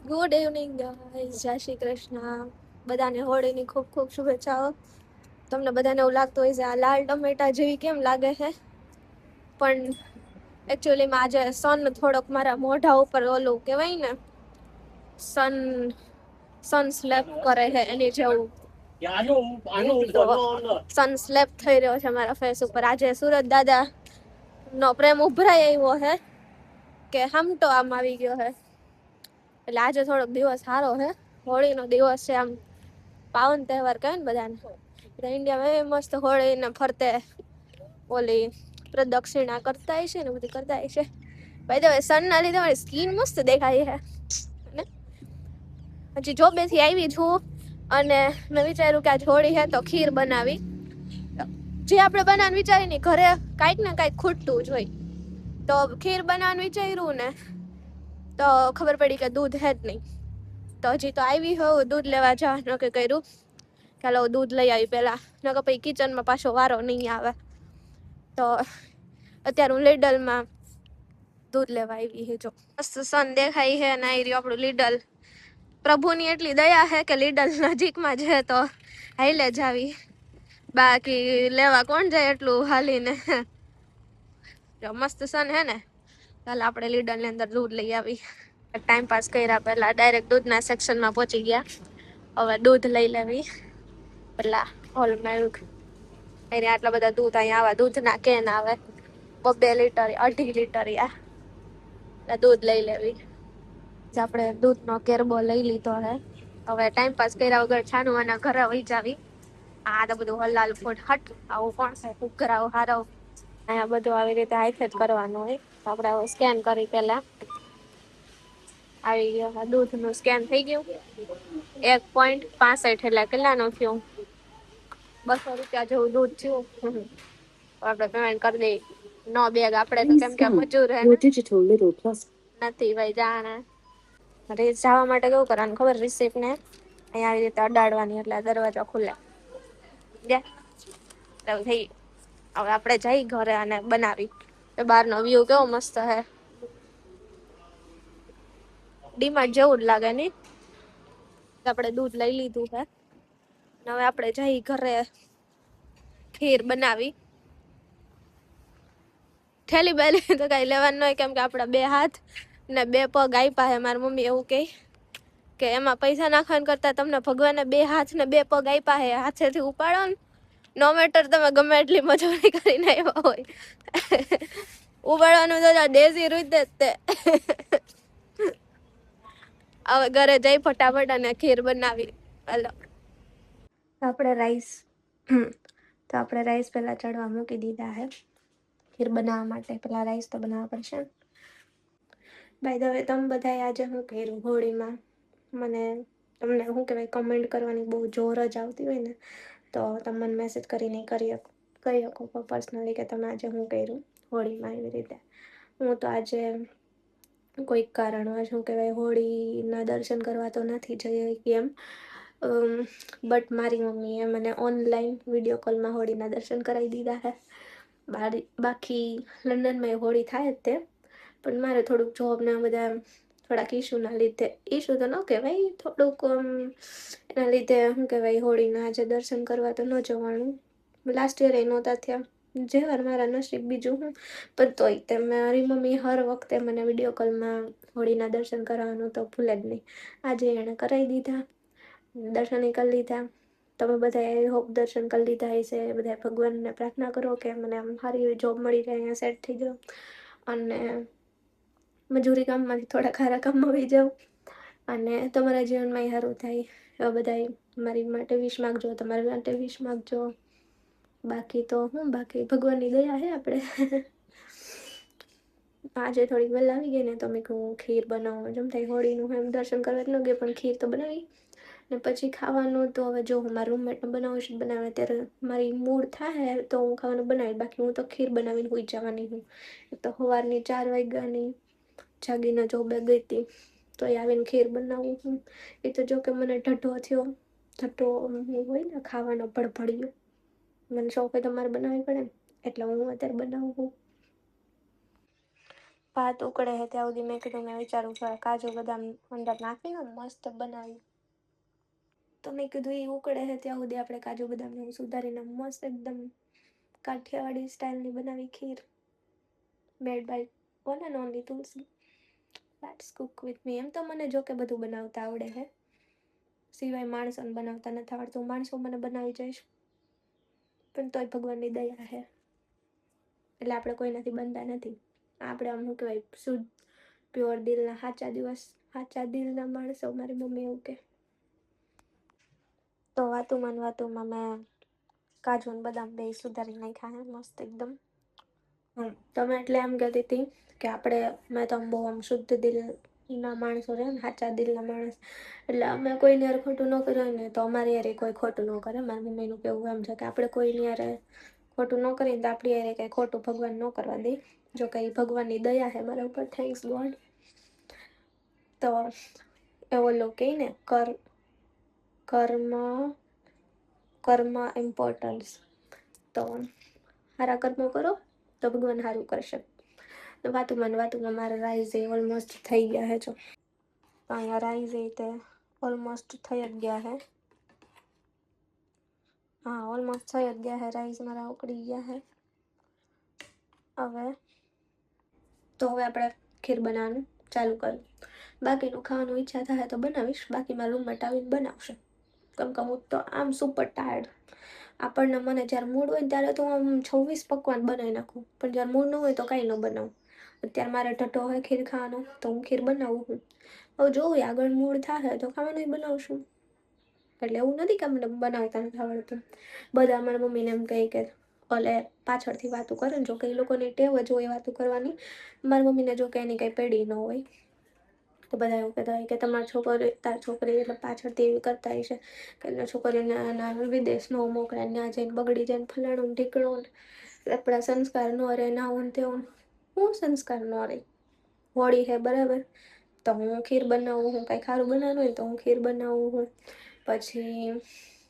Good evening guys, જય શ્રી કૃષ્ણ. બધાને હોળીની ખૂબ ખૂબ શુભેચ્છાઓ. તમને બધાને એવું લાગતું હોય છે આ લાલ ટમેટા જેવી કેમ લાગે છે, પણ એકચ્યુઅલીમાં આજે સન થોડોક મારા મોઢા ઉપર ઓલું કહેવાય ને સન સન સ્લેપ કરે છે એની જેવું સન સ્લેપ થઈ રહ્યો છે મારા ફેસ ઉપર. આજે સુરત દાદા નો પ્રેમ ઉભરાઈ આવ્યો છે કે હમટો આમ આવી ગયો છે, એટલે આજે થોડોક દિવસ સારો છે. હોળીનો દિવસ છે, આમ પાવન તહેવાર કહે ને બધાને. ઇન્ડિયામાં મસ્ત હોળીને ફરતે ઓલી પ્રદક્ષિણા કરતા છે ને બધી કરતા છે. ભાઈ તો સનના લીધે મારી સ્કિન મસ્ત દેખાય છે. હજી જોબેથી આવી છું અને મેં વિચાર્યું કે આજ હોળી છે તો ખીર બનાવી. જે આપણે બનાવવાનું વિચારીએ ને ઘરે કાંઈક ને કાંઈક ખૂટતું જ હોય, તો ખીર બનાવવાનું વિચાર્યું ને તો ખબર પડી કે દૂધ હે જ નહીં. તો હજી તો આવી હોઉં દૂધ લેવા જવાનું કે કર્યું ચાલો દૂધ લઈ આવી પહેલાં, નકર પછી કિચનમાં પાછો વારો નહીં આવે. તો અત્યારે હું લીડલમાં દૂધ લેવા આવી છે. જો મસ્ત સન દેખાય છે અને આવી રહ્યું આપણું લીડલ. પ્રભુની એટલી દયા છે કે લીડલ નજીકમાં છે તો હાઈલે જ આવી, બાકી લેવા કોણ જાય એટલું હાલીને. જો મસ્ત સન હે ને, ચાલ આપણે લીડલની અંદર દૂધ લઈ આવી. ટાઈમ પાસ કર્યા પહેલા ડાયરેક્ટ દૂધના સેક્શનમાં પહોંચી ગયા. હવે દૂધ લઈ લેવી પેલા હોલમાં. એને આટલા બધા દૂધ અહીંયા આવે, દૂધના કેન આવે 2 લીટર 2.5 લીટર દૂધ લઈ લેવી. આપણે દૂધનો કેરબો લઈ લીધો હે. હવે ટાઈમ પાસ કર્યા વગર છાનું અને ઘરે વહી જાવી. આ તો બધું હલાલ ફૂટ હટ, આવું કોણ છે કુકરાવ હારવ. અહીંયા બધું આવી રીતે હાથે જ કરવાનું હોય. આપણે સ્કેન કરી પેલા આવી ગયો દૂધનું સ્કેન થઈ ગયું. 1.65 એટલે કેટલાનું થયું? 200 રૂપિયા જેવું દૂધ થયું. આપણે પેમેન્ટ કરી દઈ. નો બેગ આપણે તો કેમ કે મજૂર હે નથી ભાઈ જાણે. રીસ જવા માટે કેવું કરવાનું ખબર? રિસિપ્ટ ને અહીંયા આવી રીતે અડાડવાની એટલે દરવાજો ખુલે. થઈ. હવે આપણે જઈ ઘરે અને બનાવી. બહારનો વ્યૂ કેવો મસ્ત હે, ડીમાર્ટ જેવું જ લાગે નહીં? આપણે દૂધ લઈ લીધું છે. હવે આપણે જઈ ઘરે ખીર બનાવી. થેલી બેલી તો કઈ લેવાનું નહીં, કેમ કે આપણા 2 હાથ ને 2 પગ આપ્યા છે. મારી મમ્મી એવું કહે કે એમાં પૈસા નાખવાનું કરતા તમને ભગવાને 2 હાથ ને 2 પગ આપ્યા છે, હાથેથી ઉપાડો ને. નો મેટર તમે ગમે એટલી મજૂરી કરીને આવ્યા હોય, ઉપાડવાનું તો દેશી રૂટ જ તે. હવે ઘરે જઈ ફટાફટ અને ખીર બનાવી. હાલો આપણે રાઈસ પહેલા ચડવા મૂકી દીધા છે. ખીર બનાવવા માટે પહેલા રાઈસ તો બનાવવા પડશે. બાય ધ વે તમે બધાએ આજે શું કર્યું હોળીમાં? તમને શું કહેવાય, કમેન્ટ કરવાની બહુ જોર જ આવતી હોય ને, તો તમે મને મેસેજ કરીને કહી શકો પર્સનલી કે તમે આજે શું કર્યું હોળીમાં. એવી રીતે હું તો આજે કોઈક કારણમાં શું કહેવાય હોળીના દર્શન કરવા તો નથી જઈ કેમ, બટ મારી મમ્મીએ મને ઓનલાઈન વિડીયો કોલમાં હોળીના દર્શન કરાવી દીધા છે. બાકી લંડનમાં હોળી થાય જ તે, પણ મારે થોડુંક જોબના બધા થોડાક ઇસ્યુના લીધે, ઇસ્યુ તો ન કહેવાય, થોડુંક એના લીધે શું કહેવાય હોળીના આજે દર્શન કરવા તો ન જવાનું. લાસ્ટ યર એ નહોતા થયા, જેવાર મારા નસીબ બીજું હું. પણ તોય તે મારી મમ્મી હર વખતે મને વિડીયો કોલમાં હોળીના દર્શન કરાવવાનું તો ભૂલે જ નહીં. આજે એણે કરાવી દીધા, દર્શન કરી લીધા. તમે બધાએ આઈ હોપ દર્શન કરી લીધા હશે. બધા ભગવાનને પ્રાર્થના કરો કે મને આમ સારી એવી જોબ મળી જાય, અહીંયા સેટ થઈ જાઉં અને મજૂરી કામમાંથી થોડા ખારા કામમાં આવી જાઉં અને તમારા જીવનમાં સારું થાય. એવા બધા મારી માટે વિશ માગજો, તમારા માટે વિશ માગજો. બાકી તો બાકી ભગવાનની દયા છે આપણે. આજે થોડીક વહેલા આવી ગઈ ને તો મેં કહું ખીર બનાવું. જેમ થાય હોળીનું એમ દર્શન કરવા જ ન ગઈ, પણ ખીર તો બનાવી. ને પછી ખાવાનું તો હવે જો હું મારા રૂમમેટને બનાવે ત્યારે મારી મૂડ થાય તો હું ખાવાનું બનાવી, બાકી હું તો ખીર બનાવીને હોઈ જવાની હું. તો સવારની 4 વાગ્યાની જાગીને જોબે ગઈ હતી તો એ આવીને ખીર બનાવું હું. એ તો જો કે મને ઢઢો થયો, ઢઢો હોય ને ખાવાનો ભડભડિયો, મને શોખ હોય તો મારે બનાવવી પડે ને, એટલે હું અત્યારે બનાવું છું. ભાત ઉકળે છે ત્યાં સુધી મેં કીધું મેં વિચારું કે કાજુ બદામ અંદર નાખીને મસ્ત બનાવી. તો મેં કીધું એ ઉકળે છે ત્યાં સુધી આપણે કાજુ બદામને સુધારીને મસ્ત એકદમ કાઠિયાવાડી સ્ટાઇલની બનાવી ખીર. Made by one and only Tulsi. Let's cook with me. એમ તો મને જો કે બધું બનાવતા આવડે છે, સિવાય માણસોને બનાવતા નથી આવડતું. માણસો મને બનાવી જઈશ, પણ તોય ભગવાનની દયા છે એટલે આપણે કોઈનાથી બનતા નથી. આપણે આમ શું કહેવાય, શુદ્ધ પ્યોર દિલના સાચા દિલના માણસો. મારી મમ્મી એવું કે. તો વાતુમાં મેં કાજુ અને બદામ બે સુધારી નાખ્યા હે મસ્ત એકદમ. તમે એટલે એમ કહેતી હતી કે મેં તો બહુ આમ શુદ્ધ દિલના માણસો રહે ને, સાચા દિલના માણસ, એટલે અમે કોઈને યાર ખોટું ન કર્યું ને તો અમારી યાર કોઈ ખોટું ન કરે. મારી મમ્મીનું કેવું એમ છે કે આપણે કોઈની યાર ખોટું ન કરીએ તો આપણી યાર કંઈ ખોટું ભગવાન ન કરવા દે. જો કંઈ ભગવાનની દયા છે મારા ઉપર, થેન્ક્સ ગોડ. તો એવો લોકો કહે ને, કર્મ ઇમ્પોર્ટન્સ. તો સારા કર્મો કરો તો ભગવાન સારું કરશે. વાતુમાં મારા રાઈસ ઓલમોસ્ટ થઈ ગયા છે. જો અહીંયા રાઈસ તે ઓલમોસ્ટ થઈ જ ગયા છે. હા, ઓલમોસ્ટ થઈ જ ગયા છે. રાઈસ મારા ઉકળી ગયા છે. હવે આપણે ખીર બનાવવાનું ચાલુ કર્યું. બાકીનું ખાવાનું ઈચ્છા થાય તો બનાવીશ, બાકી મારા રૂમમેટ આવીને બનાવશે. કેમ કે હું તો આમ સુપર ટાયર્ડ. મને જ્યારે મૂડ હોય ને ત્યારે તો હું 26 પકવાન બનાવી નાખું, પણ જ્યારે મૂડ ન હોય તો કાંઈ ન બનાવું. અત્યારે મારે ઢટો હોય ખીર ખાવાનો તો હું ખીર બનાવું છું. હવે જોઉં આગળ મૂડ થાય તો ખાવાનું બનાવશું. એટલે એવું નથી કે મને બનાવતા નથી આવડતું. બધા મારા મમ્મીને એમ કહે કે ઓલે પાછળથી વાતું કરે ને, જો કે એ લોકોની ટેવ જ હોય વાતું કરવાની. મારી મમ્મીને જો કે એની કંઈ પેઢી ન હોય તો બધા એવું કહેતા હોય કે તાર છોકરી એટલે પાછળથી એવી કરતા હોય છે કે એના છોકરીને વિદેશ ન મોકલે, ત્યાં જઈને બગડી જાય, ફલાણું ઢીકણું, આપણા સંસ્કાર ન રહે, ના હું તેવું. હું સંસ્કાર ન રહે? હોળી છે બરાબર, તો હું ખીર બનાવું. હું કાંઈ ખારું બનાવવાનું હોય તો હું ખીર બનાવું હું. પછી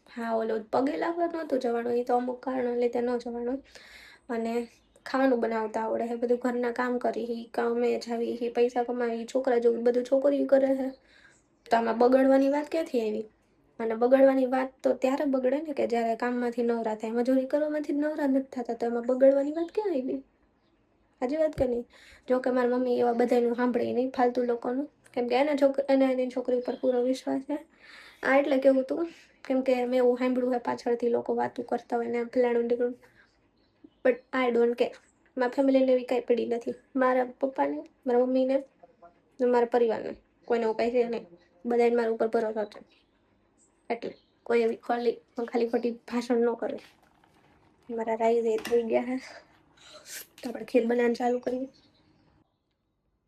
હા, પગે લાગવા નહોતું જવાનું, એ તો અમુક કારણો લીધે ન જવાનું. અને ખાવાનું બનાવતા આવડે છે, બધું ઘરના કામ કરી, કામે જાવી, પૈસા કમાવી, છોકરા જેવું બધું છોકરીઓ કરે છે. તો આમાં બગડવાની વાત ક્યાંથી આવી? અને બગડવાની વાત તો ત્યારે બગડે ને કે જ્યારે કામમાંથી નવરા થાય. મજૂરી કરવામાંથી જ નવરા નથી થતા, તો એમાં બગડવાની વાત ક્યાં આવી? સાચી વાત કે નહીં? જો કે મારી મમ્મી એવા બધાનું સાંભળે નહીં, ફાલતુ લોકોનું, કેમ કે એની છોકરી ઉપર પૂરો વિશ્વાસ છે. એટલે કેવું તું, કેમ કે મેં એવું સાંભળ્યું હોય પાછળથી લોકો વાતું કરતા હોય ને ફલાણું ઢીકણું. But I don't care. મારા ફેમિલીને એવી કાંઈ પડી નથી. મારા પપ્પાને, મારા મમ્મીને, મારા પરિવારને કોઈને એવું કાંઈ છે નહીં. બધાને મારા ઉપર ભરોસો છે. એટલે કોઈ એવી ખાલી ખોટી ભાષણ ન કરે. મારા રાઈસ થઈ ગયા છે, તો આપણે ખીર બનાવવાનું ચાલુ કરીએ.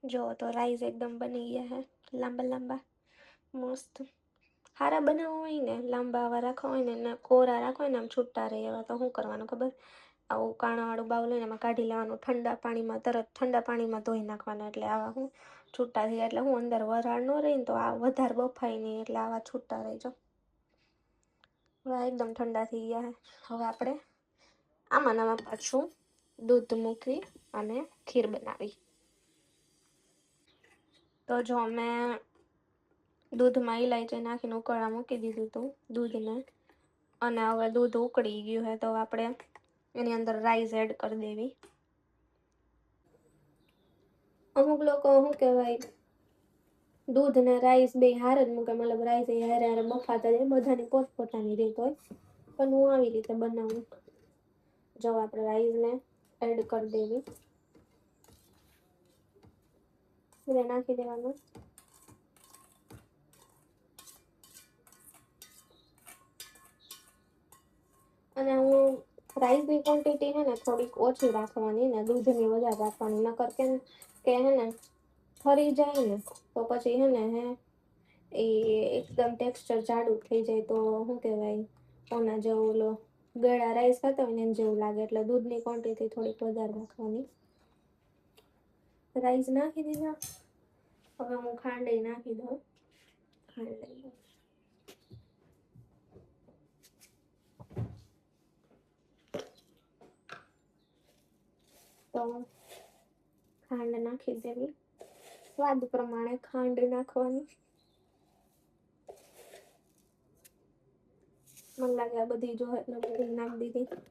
જો તો રાઈસ એકદમ બની ગયા છે, લાંબા લાંબા મસ્ત. હારા બનાવવા હોય ને, લાંબા આવા રાખવા હોય ને કોરા રાખવા હોય ને, આમ છૂટા રહે એવા, તો શું કરવાનું ખબર? આવું કાણાવાળું બાઉલ લઈને એમાં કાઢી લેવાનું, ઠંડા પાણીમાં ધોઈ નાખવાના. એટલે આવા હું છૂટા થઈ, એટલે હું અંદર વરાળ ન રહી ને તો આ વધારે બફાય નહીં, એટલે આવા છૂટા રહેજો. હવે એકદમ ઠંડા થઈ ગયા છે. હવે આપણે આમાં પાછું દૂધ મૂકી અને ખીર બનાવી. તો જો મેં દૂધમાં ઇલાયચી નાખીને ઉકળવા મૂકી દીધું હતું દૂધને, અને હવે દૂધ ઉકળી ગયું છે, તો આપણે એની અંદર રાઈસ એડ કરી દેવી. અમુક લોકો શું કહેવાય, દૂધ ને રાઈસ બે હાર જ મૂકે, મતલબ રાઈસ એ હારે હારે બફાતા જાય. બધાની પોતપોતાની રીત હોય, પણ હું આવી રીતે બનાવું. જો આપણે રાઈસને એડ કરી દેવી, નાખી દેવાનું. અને હું રાઈસની ક્વોન્ટિટી છે ને થોડીક ઓછી રાખવાની ને દૂધની વધારે રાખવાની, નકર કેમ કે હે ને ફરી જાય ને તો પછી એ એકદમ ટેક્સચર જાડું થઈ જાય, તો શું કહેવાય ઓના જેવું ગળા રાઈસ ખાતા હોય ને એમ જેવું લાગે. એટલે દૂધની ક્વોન્ટિટી થોડીક વધારે રાખવાની. રાઈસ નાખી દીધા. હવે હું ખાંડ નાખી દઉં. ખાંડ લઈ લઉં. તો ખાંડ નાખી દેવી, સ્વાદ પ્રમાણે ખાંડ નાખવાની. મને લાગે આ બધી જો એટલે બધી નાખી દીધી.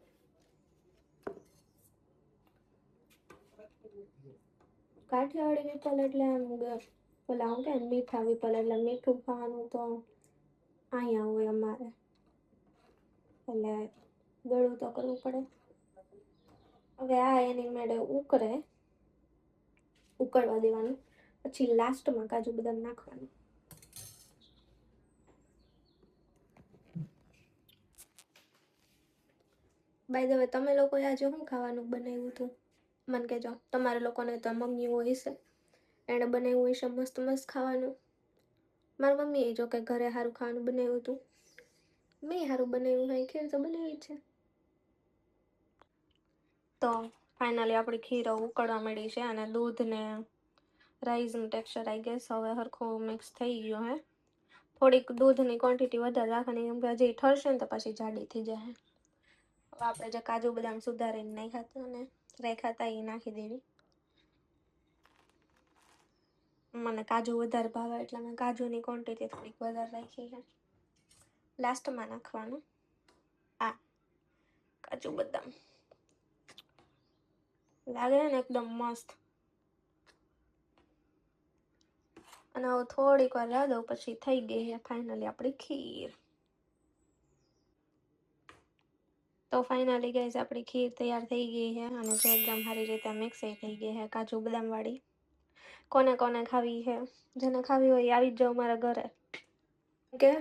કાઠિયાવાડી વિપલ એટલે આમ પેલા હું કે મીઠા વિપલ એટલે મીઠું ખાવાનું તો અહીંયા હોય અમારે, એટલે ગળું તો કરવું પડે. હવે આ એની મેળે ઉકળવા દેવાનું, પછી લાસ્ટમાં કાજુ બદામ નાખવાનું. બાય ધ વે તમે લોકોએ આજે શું ખાવાનું બનાવ્યું હતું મને કહેજો. તમારા લોકોને તો મમ્મી હોય છે, એણે બનાવ્યું હશે મસ્ત મસ્ત ખાવાનું. મારી મમ્મીએ જો કે ઘરે સારું ખાવાનું બનાવ્યું હતું, મેં સારું બનાવ્યું હોય, ખીર તો બનાવી છે. તો ફાઇનલી આપણી ખીર ઉકળવા મળી છે અને દૂધ ને રાઈસનું ટેક્સચર આઈ ગેસ હવે સરખું મિક્સ થઈ ગયું હે. થોડીક દૂધની ક્વોન્ટિટી વધારે રાખવાની, કેમ કે હજી ઠરશે ને તો પછી જાડી થઈ જાય. હવે આપણે જે કાજુ બદામ સુધારીને નાખ્યા હતા અને રાખ્યા હતા એ નાખી દેવી. મને કાજુ વધારે ભાવે એટલે મેં કાજુની ક્વોન્ટિટી થોડીક વધારે રાખી છે. લાસ્ટમાં નાખવાનું આ કાજુ બદામ, લાગે ને એકદમ મસ્ત. અને હવે થોડીક વાર રાહ દઉં પછી થઈ ગઈ છે ફાઇનલી આપણી ખીર. તો ફાઇનલી ગાઈસ આપણી ખીર તૈયાર થઈ ગઈ છે અને જે એકદમ સારી રીતે મિક્સ થઈ ગઈ છે કાજુ બદામ વાળી. કોને કોને ખાવી છે, જેને ખાવી હોય આવી જ જાઓ મારા ઘરે. કે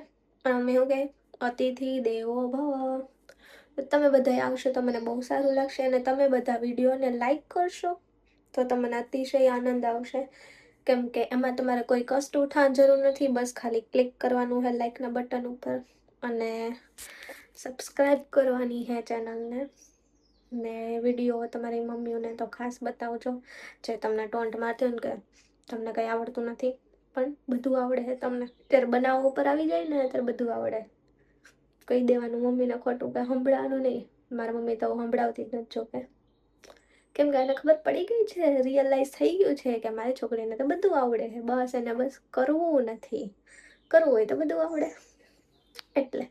અમે શું કહે, અતિથિ દેવો ભવ. તમે બધા આવશો તો મને બહુ સારું લાગશે અને તમે બધા વિડીયોને લાઈક કરશો તો તમને અતિશય આનંદ આવશે. કેમ કે એમાં તમારે કોઈ કષ્ટ ઉઠાવવાની જરૂર નથી, બસ ખાલી ક્લિક કરવાનું છે લાઈકના બટન ઉપર અને સબસ્ક્રાઈબ કરવાની છે ચેનલને. ને વિડીયો તમારી મમ્મીઓને તો ખાસ બતાવજો, જે તમને ટોન્ટ મારતી હોય ને કે તમને કંઈ આવડતું નથી, પણ બધું આવડે છે તમને. ત્યારે બનાવવા ઉપર આવી જાય ને ત્યારે બધું આવડે. કહી દેવાનું મમ્મીને ખોટું કંઈ સંભળાવાનું નહીં. મારા મમ્મી તો સંભળાવતી જ નથી જોકે, કેમ કે એને ખબર પડી ગઈ છે, રિયલાઇઝ થઈ ગયું છે કે મારી છોકરીને તો બધું આવડે છે, બસ એને બસ કરવું નથી. કરવું હોય તો બધું આવડે. એટલે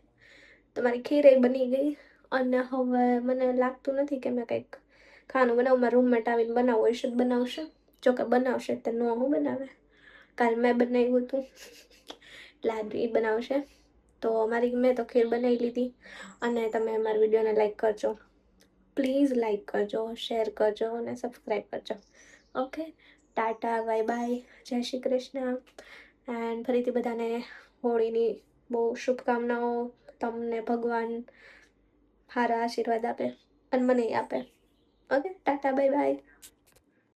તમારી ખીર બની ગઈ અને હવે મને લાગતું નથી કે મેં કંઈક ખાવાનું બનાવું. મારા રૂમમેટ આવીને બનાવવું હશે તો બનાવશે, જોકે બનાવશે તો ન હું બનાવે. કાલ મેં બનાવ્યું હતું એટલે આજે એ બનાવશે. તો મેં તો ખીર બનાવી લીધી અને તમે અમારા વિડીયોને લાઈક કરજો, પ્લીઝ લાઈક કરજો, શેર કરજો અને સબસ્ક્રાઈબ કરજો. ઓકે, ટાટા, બાય બાય, જય શ્રી કૃષ્ણ. એન્ડ ફરીથી બધાને હોળીની બહુ શુભકામનાઓ. તમને ભગવાન સારા આશીર્વાદ આપે અને મને આપે. Okay, Tata, bye bye.